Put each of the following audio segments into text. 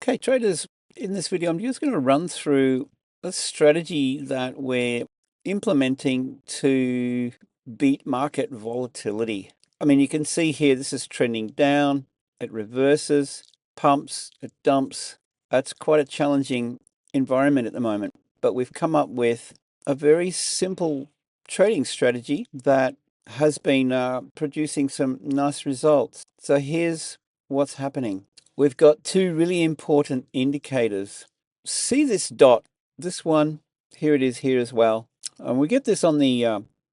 Okay, traders, in this video, I'm just going to run through a strategy that we're implementing to beat market volatility. I mean, you can see here, this is trending down, it reverses, pumps, it dumps. It's quite a challenging environment at the moment, but we've come up with a very simple trading strategy that has been producing some nice results. So here's what's happening. We've got two really important indicators. See this dot, this one, here it is here as well. And we get this on the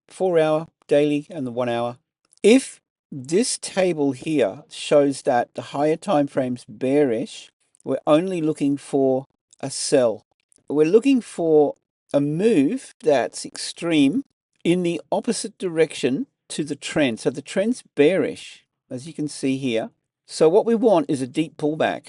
4-hour daily and the 1 hour. If this table here shows that the higher time frame's bearish, we're only looking for a sell. We're looking for a move that's extreme in the opposite direction to the trend. So the trend's bearish, as you can see here. So what we want is a deep pullback.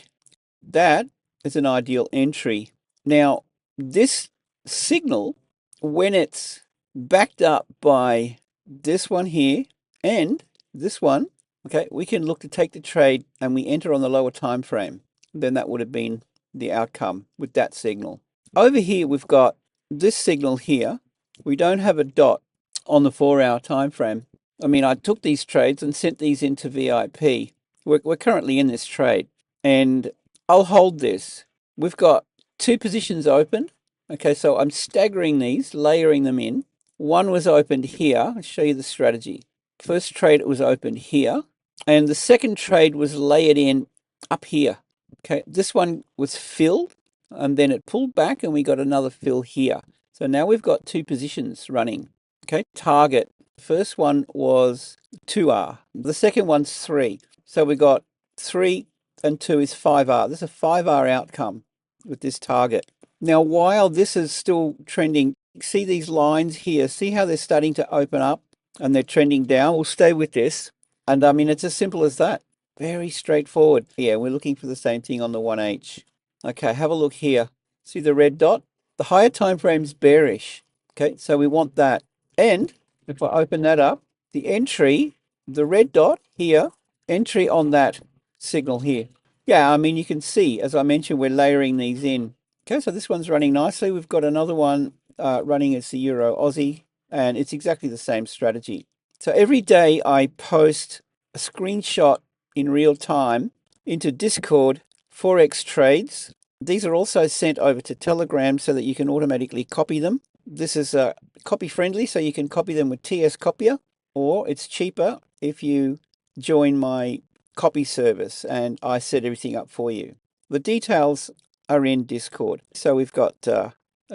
That is an ideal entry. Now, this signal, when it's backed up by this one here and this one, okay, we can look to take the trade and we enter on the lower time frame. Then that would have been the outcome with that signal. Over here, we've got this signal here. We don't have a dot on the 4-hour time frame. I mean, I took these trades and sent these into VIP. We're currently in this trade, and I'll hold this. We've got two positions open. Okay, so I'm staggering these, layering them in. One was opened here. I'll show you the strategy. First trade, it was opened here, and the second trade was layered in up here. Okay, this one was filled, and then it pulled back, and we got another fill here. So now we've got two positions running. Okay, target. The first one was 2R. The second one's 3. So we got 3 and 2 is 5R. This is a 5R outcome with this target. Now, while this is still trending, see these lines here, see how they're starting to open up and they're trending down. We'll stay with this. And I mean, it's as simple as that. Very straightforward. Yeah, we're looking for the same thing on the 1H. Okay, have a look here. See the red dot? The higher time frame's bearish. Okay, so we want that. And if I open that up, the entry, the red dot here, entry on that signal here. Yeah, I mean, you can see, as I mentioned, we're layering these in. Okay, so this one's running nicely. We've got another one running as the Euro Aussie, and it's exactly the same strategy. So every day I post a screenshot in real time into Discord, Forex trades. These are also sent over to Telegram so that you can automatically copy them. This is copy friendly, so you can copy them with TS Copier, or it's cheaper if you join my copy service and I set everything up for you. The details are in Discord. So we've got a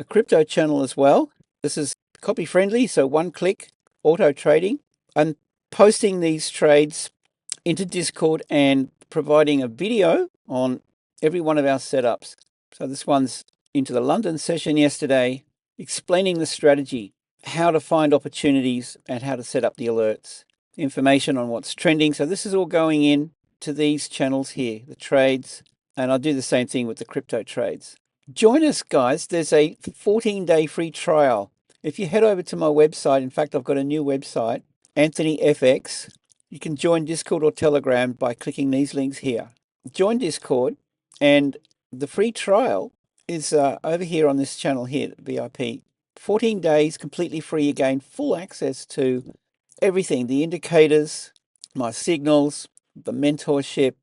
crypto channel as well. This is copy friendly, so one click, auto trading. I'm posting these trades into Discord and providing a video on every one of our setups. So this one's into the London session yesterday, explaining the strategy, how to find opportunities and how to set up the alerts, information on what's trending. So this is all going in to these channels here, the trades, and I'll do the same thing with the crypto trades. Join us, guys. There's a 14-day free trial. If you head over to my website, in fact, I've got a new website, Anthony FX. You can join Discord or Telegram by clicking these links here. Join Discord, and the free trial is over here on this channel here, VIP. 14 days, completely free. Again, full access to everything, the indicators, my signals, the mentorship,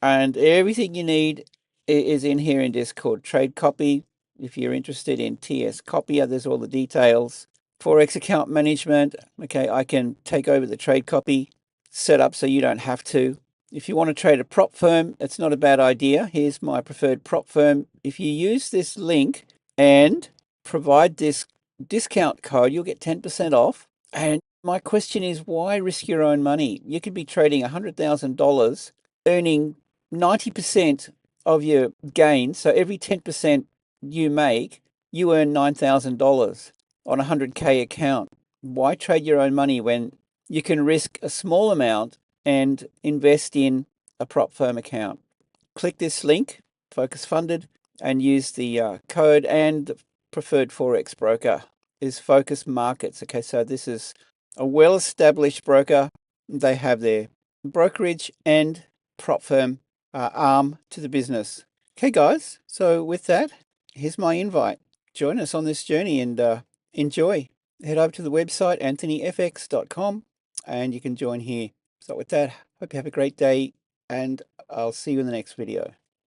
and everything you need is in here in Discord. Trade copy, if you're interested in TS Copier, there's all the details. Forex account management, okay, I can take over the trade copy setup so you don't have to. If you want to trade a prop firm, it's not a bad idea. Here's my preferred prop firm. If you use this link and provide this discount code, you'll get 10% off. And my question is, why risk your own money? You could be trading $100,000, earning 90% of your gains. So every 10% you make, you earn $9,000 on a 100K account. Why trade your own money when you can risk a small amount and invest in a prop firm account? Click this link, Focus Funded, and use the code, and the preferred Forex broker is Focus Markets. Okay, so this is a well-established broker. They have their brokerage and prop firm arm to the business. Okay, guys, so with that, here's my invite. Join us on this journey and enjoy. Head over to the website, anthonyfx.com, and you can join here. So with that, hope you have a great day, and I'll see you in the next video.